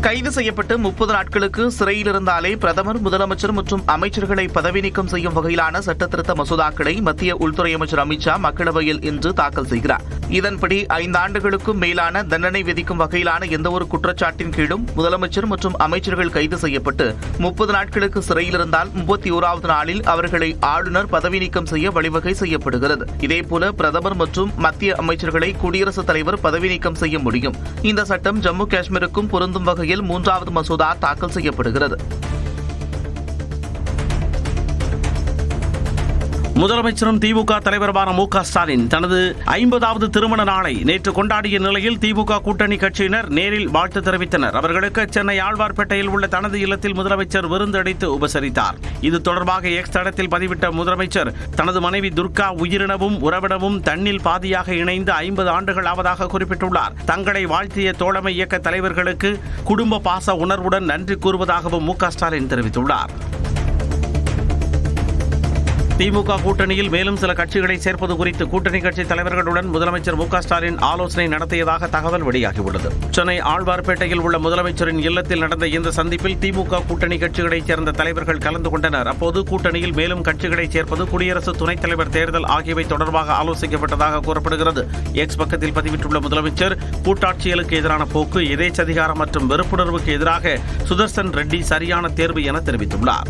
கைது செய்யப்பட்டு 30 நாட்களுக்கு சிறையில் இருந்தாலே பிரதமர், முதலமைச்சர் மற்றும் அமைச்சர்களை பதவி நீக்கம் செய்யும் வகையிலான சட்டத்திருத்த மசோதாக்களை மத்திய உள்துறை அமைச்சர் அமித்ஷா மக்களவையில் இன்று தாக்கல் செய்கிறார். இதன்படி 5 ஆண்டுகளுக்கும் மேலான தண்டனை விதிக்கும் வகையிலான எந்தவொரு குற்றச்சாட்டின் கீழும் முதலமைச்சர் மற்றும் அமைச்சர்கள் கைது செய்யப்பட்டு 30 நாட்களுக்கு சிறையில் இருந்தால் 31வது நாளில் அவர்களை ஆளுநர் பதவி நீக்கம் செய்ய வழிவகை செய்யப்படுகிறது. இதேபோல பிரதமர் மற்றும் மத்திய அமைச்சர்களை குடியரசுத் தலைவர் பதவி நீக்கம் செய்ய முடியும். இந்த சட்டம் ஜம்மு காஷ்மீருக்கும் பொருந்தும் வகையில் 3வது மசோதா தாக்கல் செய்யப்படுகிறது. முதலமைச்சரும் திமுக தலைவருமான மு.க. ஸ்டாலின் தனது 50வது திருமண நாளை நேற்று கொண்டாடிய நிலையில் திமுக கூட்டணி கட்சியினர் நேரில் வாழ்த்து தெரிவித்தனர். அவர்களுக்கு சென்னை ஆழ்வார்பேட்டையில் உள்ள தனது இல்லத்தில் முதலமைச்சர் விருந்தளித்து உபசரித்தார். இது தொடர்பாக எக்ஸ் தளத்தில் பதிவிட்ட முதலமைச்சர் தனது மனைவி துர்கா உயிரினவும் உறவினவும் தன்னில் பாதியாக இணைந்து 50 ஆண்டுகள் ஆவதாக குறிப்பிட்டுள்ளார். தங்களை வாழ்த்திய தோழமை இயக்க தலைவர்களுக்கு குடும்ப பாச உணர்வுடன் நன்றி கூறுவதாகவும் மு.க. ஸ்டாலின் தெரிவித்துள்ளார். திமுக கூட்டணியில் மேலும் சில கட்சிகளை சேர்ப்பது குறித்து கூட்டணி கட்சி தலைவர்களுடன் முதலமைச்சர் மு.க. ஸ்டாலின் ஆலோசனை நடத்தியதாக தகவல் வெளியாகியுள்ளது. சென்னை ஆழ்வார்பேட்டையில் உள்ள முதலமைச்சரின் இல்லத்தில் நடந்த இந்த சந்திப்பில் திமுக கூட்டணி கட்சிகளைச் சேர்ந்த தலைவர்கள் கலந்து கொண்டனர். அப்போது கூட்டணியில் மேலும் கட்சிகளை சேர்ப்பது, குடியரசு துணைத் தலைவர் தேர்தல் ஆகியவை தொடர்பாக ஆலோசிக்கப்பட்டதாக கூறப்படுகிறது. எக்ஸ் பக்கத்தில் பதிவிட்டுள்ள முதலமைச்சர் கூட்டாட்சியலுக்கு எதிரான போக்கு, எதேச்சதிகாரம் மற்றும் வெறுப்புணர்வுக்கு எதிராக சுதர்சன் ரெட்டி சரியான தேர்வு என தெரிவித்துள்ளார்.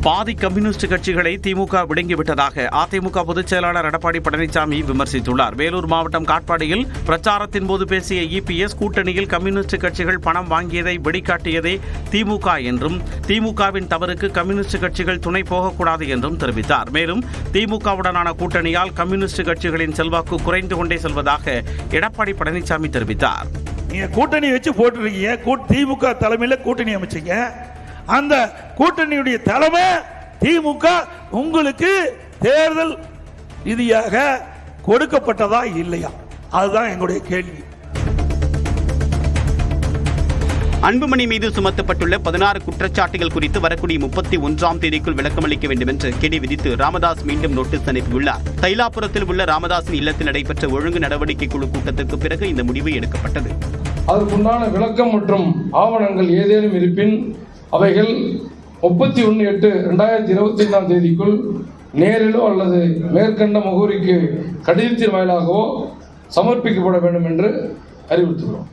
பாதி கம்யூனிஸ்ட் கட்சிகளை திமுக விடுங்கிவிட்டதாக அதிமுக பொதுச் செயலாளர் எடப்பாடி பழனிசாமி விமர்சித்துள்ளார். வேலூர் மாவட்டம் காட்பாடியில் பிரச்சாரத்தின் போது பேசிய இபிஎஸ், கூட்டணியில் கம்யூனிஸ்ட் கட்சிகள் பணம் வாங்கியதை வெளிக்காட்டியதே திமுக என்றும் திமுகவின் தவறுக்கு கம்யூனிஸ்ட் கட்சிகள் துணை போகக்கூடாது என்றும் தெரிவித்தார். மேலும் திமுகவுடனான கூட்டணியால் கம்யூனிஸ்ட் கட்சிகளின் செல்வாக்கு குறைந்து கொண்டே செல்வதாக எடப்பாடி பழனிசாமி தெரிவித்தார். நீங்க கூட்டணி வச்சு போட்டுருக்கீங்க, திமுக தலைமையில் கூட்டணி அமைச்சீங்க. அந்த கூட்டணியுடைய தலைமை திமுக உங்களுக்கு தேர்தல் ரீதியாக கொடுக்கப்பட்டதா இல்லையா? அதுதான் எங்களுடைய கேள்வி. அன்புமணி மீது சுமத்தப்பட்டுள்ள 16 குற்றச்சாட்டுகள் குறித்து வரக்கூடிய 31ஆம் தேதிக்குள் விளக்கமளிக்க வேண்டும் என்று கெடி விதித்து ராமதாஸ் மீண்டும் நோட்டீஸ் அனுப்பியுள்ளார். தைலாபுரத்தில் உள்ள ராமதாஸின் இல்லத்தில் நடைபெற்ற ஒழுங்கு நடவடிக்கை குழு கூட்டத்திற்கு பிறகு இந்த முடிவு எடுக்கப்பட்டது. அதற்குண்டான விளக்கம் மற்றும் ஆவணங்கள் ஏதேனும் இருப்பின் அவைகள் 31/8/2025 தேதிக்குள் நேரிலோ அல்லது மேற்கண்ட முகவரிக்கு கடிதத்தின் வாயிலாகவோ சமர்ப்பிக்கப்பட வேண்டும் என்று அறிவுறுத்துகிறோம்.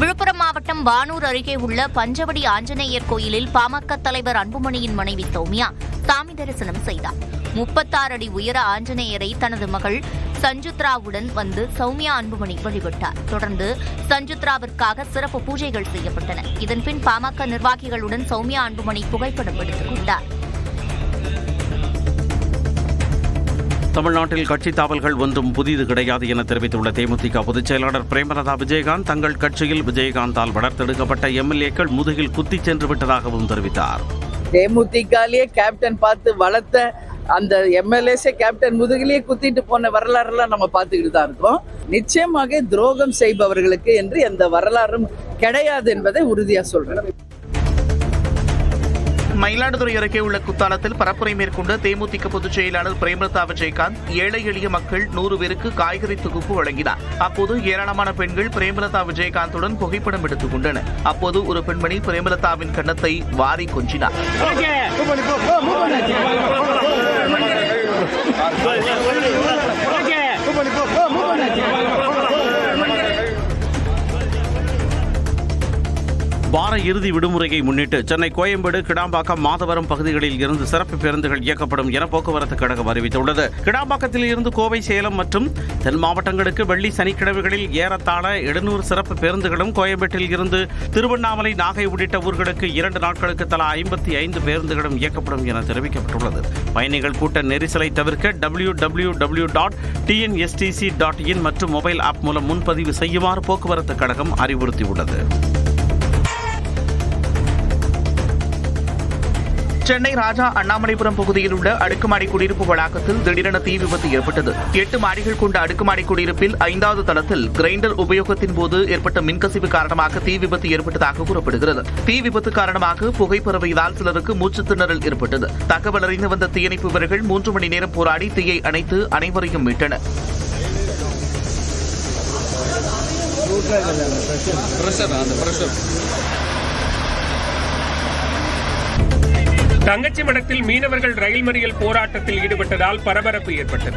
விழுப்புரம் மாவட்டம் வானூர் அருகே உள்ள பஞ்சவடி ஆஞ்சநேயர் கோயிலில் பாமக தலைவர் அன்புமணியின் மனைவி சௌமியா சாமி தரிசனம் செய்தார். 36 அடி உயர ஆஞ்சநேயரை தனது மகள் சஞ்சுத்ராவுடன் வந்து சௌமியா அன்புமணி வழிபட்டார். தொடர்ந்து சஞ்சுத்ராவிற்காக சிறப்பு பூஜைகள் செய்யப்பட்டன. இதன்பின் பாமக நிர்வாகிகளுடன் சௌமியா அன்புமணி புகைப்படம் எடுத்துக் கொண்டார். தமிழ்நாட்டில் கட்சித் தாவல்கள் ஒன்றும் புதிது கிடையாது என தெரிவித்துள்ள தேமுதிக பொதுச் செயலாளர் பிரேமலதா விஜயகாந்த், தங்கள் கட்சியில் விஜயகாந்தால் வளர்த்தெடுக்கப்பட்ட எம்எல்ஏக்கள் முதுகில் குத்திச் சென்று விட்டதாகவும் தெரிவித்தார். தேமுதிகலேயே கேப்டன் பார்த்து வளர்த்த அந்த எம்எல்ஏஸே கேப்டன் முதுகிலேயே குத்திட்டு போன வரலாறுலாம் நம்ம பார்த்துக்கிட்டு தான் இருக்கோம். நிச்சயமாக துரோகம் செய்பவர்களுக்கு என்று எந்த வரலாறும் கிடையாது என்பதை உறுதியா சொல்றேன். மயிலாடுதுறை அருகே உள்ள குத்தாலத்தில் பரப்புரை மேற்கொண்ட தேமுதிக பொதுச் செயலாளர் பிரேமலதா விஜயகாந்த் ஏழை எளிய மக்கள் 100 பேருக்கு காய்கறி தொகுப்பு வழங்கினார். அப்போது ஏராளமான பெண்கள் பிரேமலதா விஜயகாந்துடன் புகைப்படம் எடுத்துக் கொண்டனர். அப்போது ஒரு பெண்மணி பிரேமலதாவின் கன்னத்தை வாரி கொஞ்சினார். வார இறுதி விடுமுறையை முன்னிட்டு சென்னை கோயம்பேடு, கிடாம்பாக்கம், மாதவரம் பகுதிகளில் இருந்து சிறப்பு பேருந்துகள் இயக்கப்படும் என போக்குவரத்து கழகம் அறிவித்துள்ளது. கிடாம்பாக்கத்தில் இருந்து கோவை, சேலம் மற்றும் தென் மாவட்டங்களுக்கு வெள்ளி, சனிக்கிழமைகளில் ஏறத்தாழ 700 சிறப்பு பேருந்துகளும், கோயம்பேட்டில் இருந்து திருவண்ணாமலை, நாகை உள்ளிட்ட ஊர்களுக்கு 2 நாட்களுக்கு தலா 55 பேருந்துகளும் இயக்கப்படும் என தெரிவிக்கப்பட்டுள்ளது. பயணிகள் கூட்ட நெரிசலை தவிர்க்க www.tnstc.in மற்றும் மொபைல் ஆப் மூலம் முன்பதிவு செய்யுமாறு போக்குவரத்து கழகம் அறிவுறுத்தியுள்ளது. சென்னை ராஜா அண்ணாமலைபுரம் பகுதியில் உள்ள அடுக்குமாடி குடியிருப்பு வளாகத்தில் திடீரென தீ விபத்து ஏற்பட்டது. 8 மாடிகள் கொண்ட அடுக்குமாடி குடியிருப்பில் 5வது தளத்தில் கிரைண்டர் உபயோகத்தின் போது ஏற்பட்ட மின்கசிவு காரணமாக தீ விபத்து ஏற்பட்டதாக கூறப்படுகிறது. தீ விபத்து காரணமாக புகை பரவியதால் சிலருக்கு மூச்சுத் திணறல் ஏற்பட்டது. தகவல் அறிந்து வந்த தீயணைப்பு வீரர்கள் 3 மணி நேரம் போராடி தீயை அணைத்து அனைவரையும் மீட்டனர். தங்கச்சி மடத்தில் மீனவர்கள் ரயில் மறியல் போராட்டத்தில் ஈடுபட்டதால் பரபரப்பு ஏற்பட்டது.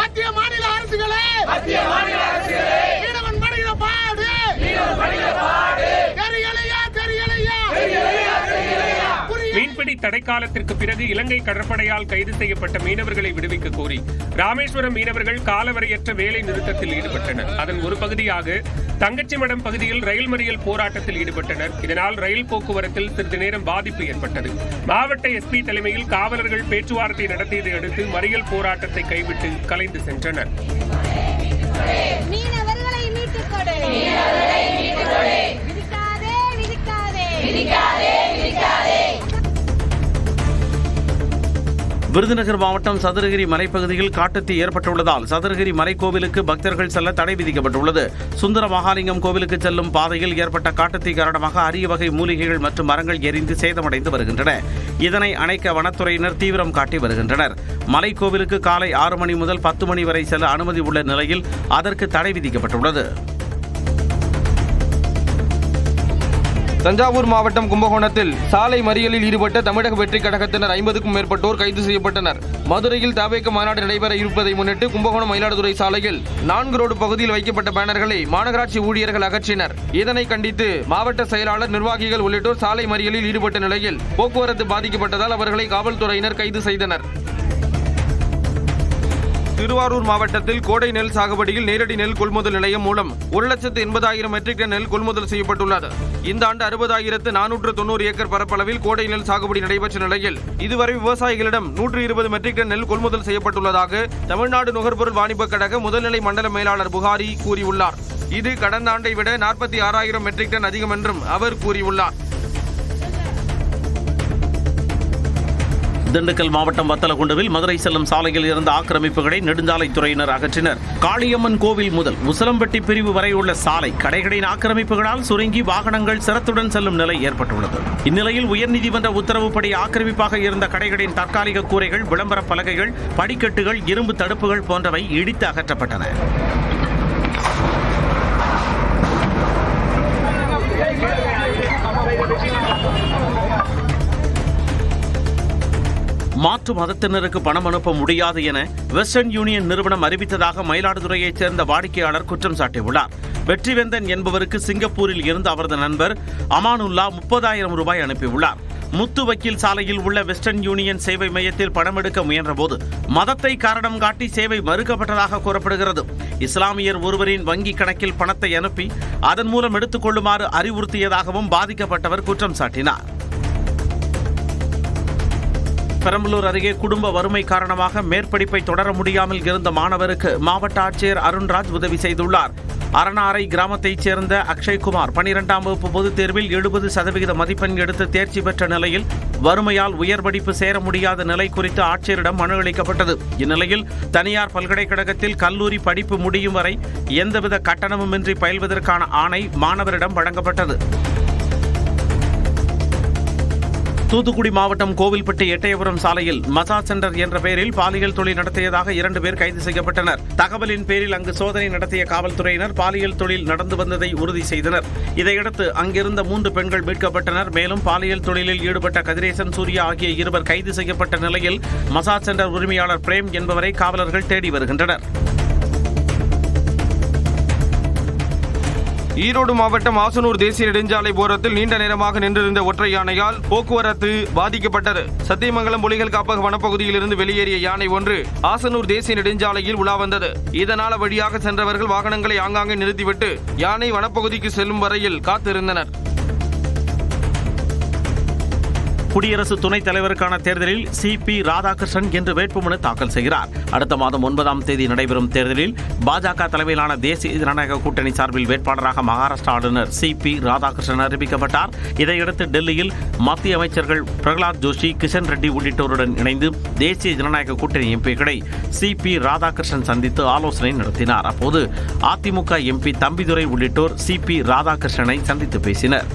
மத்திய மாநில அரசுகளே மீனவன் மடியில பாடு மீன்பிடி தடைக்காலத்திற்கு பிறகு இலங்கை கடற்படையால் கைது செய்யப்பட்ட மீனவர்களை விடுவிக்க கோரி ராமேஸ்வரம் மீனவர்கள் காலவரையற்ற வேலை நிறுத்தத்தில் ஈடுபட்டனர். அதன் ஒரு பகுதியாக தங்கச்சிமடம் பகுதியில் ரயில் மறியல் போராட்டத்தில் ஈடுபட்டனர். இதனால் ரயில் போக்குவரத்தில் சிறிது நேரம் பாதிப்பு ஏற்பட்டது. மாவட்ட எஸ்பி தலைமையில் காவலர்கள் பேச்சுவார்த்தை நடத்தியதை அடுத்து மறியல் போராட்டத்தை கைவிட்டு கலைந்து சென்றனர். விருதுநகர் மாவட்டம் சதுரகிரி மலைப்பகுதியில் காட்டுத்தீ ஏற்பட்டுள்ளதால் சதுரகிரி மலைக்கோவிலுக்கு பக்தர்கள் செல்ல தடை விதிக்கப்பட்டுள்ளது. சுந்தர மகாலிங்கம் கோவிலுக்கு செல்லும் பாதையில் ஏற்பட்ட காட்டுத்தீ காரணமாக அரிய வகை மூலிகைகள் மற்றும் மரங்கள் எரிந்து சேதமடைந்து வருகின்றன. இதனை அணைக்க வனத்துறையினர் தீவிரம் காட்டி வருகின்றனர். மலைக்கோவிலுக்கு காலை 6 மணி முதல் 10 மணி வரை செல்ல அனுமதி உள்ள நிலையில் அதற்கு தடை விதிக்கப்பட்டுள்ளது. தஞ்சாவூர் மாவட்டம் கும்பகோணத்தில் சாலை மறியலில் ஈடுபட்ட தமிழக வெற்றிக் கழகத்தினர் 50க்கும் மேற்பட்டோர் கைது செய்யப்பட்டனர். மதுரையில் தவேக மாநாடு நடைபெற இருப்பதை முன்னிட்டு கும்பகோணம் மயிலாடுதுறை சாலையில் 4 ரோடு பகுதியில் வைக்கப்பட்ட பேனர்களை மாநகராட்சி ஊழியர்கள் அகற்றினர். இதனை கண்டித்து மாவட்ட செயலாளர், நிர்வாகிகள் உள்ளிட்டோர் சாலை மறியலில் ஈடுபட்ட நிலையில் போக்குவரத்து பாதிக்கப்பட்டதால் அவர்களை காவல்துறையினர் கைது செய்தனர். திருவாரூர் மாவட்டத்தில் கோடை நெல் சாகுபடியில் நேரடி நெல் கொள்முதல் நிலையம் மூலம் 1,80,000 மெட்ரிக் டன் நெல் கொள்முதல் செய்யப்பட்டுள்ளது. இந்த ஆண்டு 60,490 ஏக்கர் பரப்பளவில் கோடை நெல் சாகுபடி நடைபெற்ற நிலையில் இதுவரை விவசாயிகளிடம் 120 மெட்ரிக் டன் நெல் கொள்முதல் செய்யப்பட்டுள்ளதாக தமிழ்நாடு நுகர்பொருள் வாணிபக் கழக முதல்நிலை மண்டல மேலாளர் புகாரி கூறியுள்ளார். இது கடந்த ஆண்டை விட 46,000 மெட்ரிக் டன் அதிகம் என்றும் அவர் கூறியுள்ளார். திண்டுக்கல் மாவட்டம் வத்தலகுண்டுவில் மதுரை செல்லும் சாலையில் இருந்த ஆக்கிரமிப்புகளை நெடுஞ்சாலைத்துறையினர் அகற்றினர். காளியம்மன் கோவில் முதல் உசிலம்பட்டி பிரிவு வரை உள்ள சாலை கடைகளின் ஆக்கிரமிப்புகளால் சுருங்கி வாகனங்கள் சிரத்துடன் செல்லும் நிலை ஏற்பட்டுள்ளது. இந்நிலையில் உயர்நீதிமன்ற உத்தரவுப்படி ஆக்கிரமிப்பாக இருந்த கடைகளின் தற்காலிக கூரைகள், விளம்பர பலகைகள், படிக்கட்டுகள், இரும்பு தடுப்புகள் போன்றவை இடித்து அகற்றப்பட்டன. மாற்று மதத்தினருக்கு பணம் அனுப்ப முடியாது என வெஸ்டர்ன் யூனியன் நிறுவனம் அறிவித்ததாக மயிலாடுதுறையைச் சேர்ந்த வாடிக்கையாளர் குற்றம் சாட்டியுள்ளார். வெற்றிவேந்தன் என்பவருக்கு சிங்கப்பூரில் இருந்து அவரது நண்பர் அமானுல்லா 30,000 ரூபாய் அனுப்பியுள்ளார். முத்து வக்கீல் சாலையில் உள்ள வெஸ்டர்ன் யூனியன் சேவை மையத்தில் பணம் எடுக்க முயன்றபோது மதத்தை காரணம் காட்டி சேவை மறுக்கப்பட்டதாக கூறப்படுகிறது. இஸ்லாமியர் ஒருவரின் வங்கி கணக்கில் பணத்தை அனுப்பி அதன் மூலம் எடுத்துக் கொள்ளுமாறு அறிவுறுத்தியதாகவும் பாதிக்கப்பட்டவர் குற்றம் சாட்டினார். பெரம்பலூர் அருகே குடும்ப வறுமை காரணமாக மேற்படிப்பை தொடர முடியாமல் இருந்த மாணவருக்கு மாவட்ட ஆட்சியர் அருண்ராஜ் உதவி செய்துள்ளார். அரணாரை கிராமத்தைச் சேர்ந்த அக்ஷய்குமார் 12ஆம் வகுப்பு பொதுத் தேர்வில் 70% மதிப்பெண் எடுத்து தேர்ச்சி பெற்ற நிலையில் வறுமையால் உயர் படிப்பு சேர முடியாத நிலை குறித்து ஆட்சியரிடம் மனு அளிக்கப்பட்டது. இந்நிலையில் தனியார் பல்கலைக்கழகத்தில் கல்லூரி படிப்பு முடியும் வரை எந்தவித கட்டணமுமின்றி பயில்வதற்கான ஆணை மாணவரிடம் வழங்கப்பட்டது. தூத்துக்குடி மாவட்டம் கோவில்பட்டி எட்டயபுரம் சாலையில் மசாஜ் சென்டர் என்ற பெயரில் பாலியல் தொழில் நடத்தியதாக 2 பேர் கைது செய்யப்பட்டனர். தகவலின் பேரில் அங்கு சோதனை நடத்திய காவல்துறையினர் பாலியல் தொழில் நடந்து வந்ததை உறுதி செய்தனர். இதையடுத்து அங்கிருந்த 3 பெண்கள் மீட்கப்பட்டனர். மேலும் பாலியல் தொழிலில் ஈடுபட்ட கதிரேசன், சூர்யா ஆகிய 2 கைது செய்யப்பட்ட நிலையில் மசாஜ் சென்டர் உரிமையாளர் பிரேம் என்பவரை காவலர்கள் தேடி வருகின்றனர். ஈரோடு மாவட்டம் ஆசனூர் தேசிய நெடுஞ்சாலை ஓரத்தில் நீண்ட நேரமாக நின்றிருந்த ஒற்றை யானையால் போக்குவரத்து பாதிக்கப்பட்டது. சத்தியமங்கலம் புலிகள் காப்பக வனப்பகுதியில் இருந்து வெளியேறிய யானை ஒன்று ஆசனூர் தேசிய நெடுஞ்சாலையில் உலா வந்தது. இதனால் வழியாக சென்றவர்கள் வாகனங்களை ஆங்காங்கே நிறுத்திவிட்டு யானை வனப்பகுதிக்கு செல்லும் வரையில் காத்திருந்தனர். குடியரசு துணைத் தலைவருக்கான தேர்தலில் சிபி ராதாகிருஷ்ணன் இன்று வேட்புமனு தாக்கல் செய்கிறார். அடுத்த மாதம் 9ஆம் தேதி நடைபெறும் தேர்தலில் பாஜக தலைமையிலான தேசிய ஜனநாயக கூட்டணி சார்பில் வேட்பாளராக மகாராஷ்டிரா ஆளுநர் சிபி ராதாகிருஷ்ணன் அறிவிக்கப்பட்டார். இதையடுத்து டெல்லியில் மத்திய அமைச்சர்கள் பிரகலாத் ஜோஷி, கிஷன் ரெட்டி உள்ளிட்டோருடன் இணைந்து தேசிய ஜனநாயக கூட்டணி எம்பிக்களை சிபி ராதாகிருஷ்ணன் சந்தித்து ஆலோசனை நடத்தினார். அப்போது அதிமுக எம்பி தம்பிதுரை உள்ளிட்டோர் சிபி ராதாகிருஷ்ணனை சந்தித்து பேசினர்.